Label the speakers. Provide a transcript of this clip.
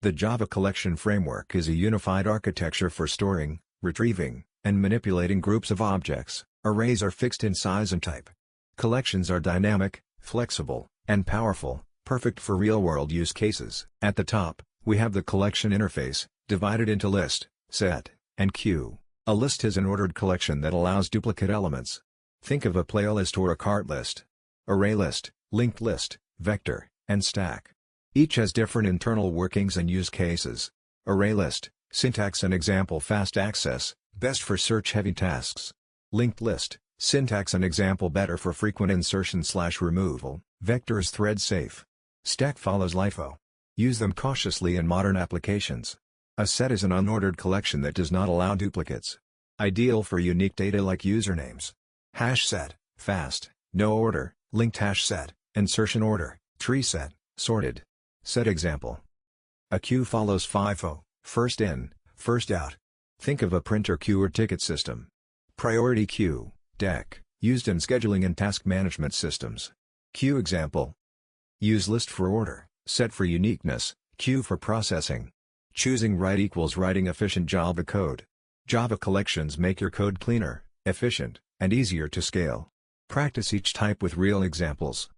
Speaker 1: The Java Collection Framework is a unified architecture for storing, retrieving, and manipulating groups of objects. Arrays are fixed in size and type. Collections are dynamic, flexible, and powerful, perfect for real-world use cases. At the top, we have the collection interface, divided into list, set, and queue. A list is an ordered collection that allows duplicate elements. Think of a playlist or a cart list. ArrayList, LinkedList, vector, and stack. Each has different internal workings and use cases. ArrayList, syntax and example: fast access, best for search-heavy tasks. LinkedList, syntax and example: better for frequent insertion/removal. Vectors: thread safe. Stack follows LIFO. Use them cautiously in modern applications. A set is an unordered collection that does not allow duplicates. Ideal for unique data like usernames. HashSet, fast, no order, linked HashSet, insertion order, TreeSet, sorted. Set example. A queue follows FIFO, first in, first out. Think of a printer queue or ticket system. Priority queue, DEC, used in scheduling and task management systems. Queue example. Use list for order, set for uniqueness, queue for processing. Choosing right equals writing efficient Java code. Java collections make your code cleaner, efficient, and easier to scale. Practice each type with real examples.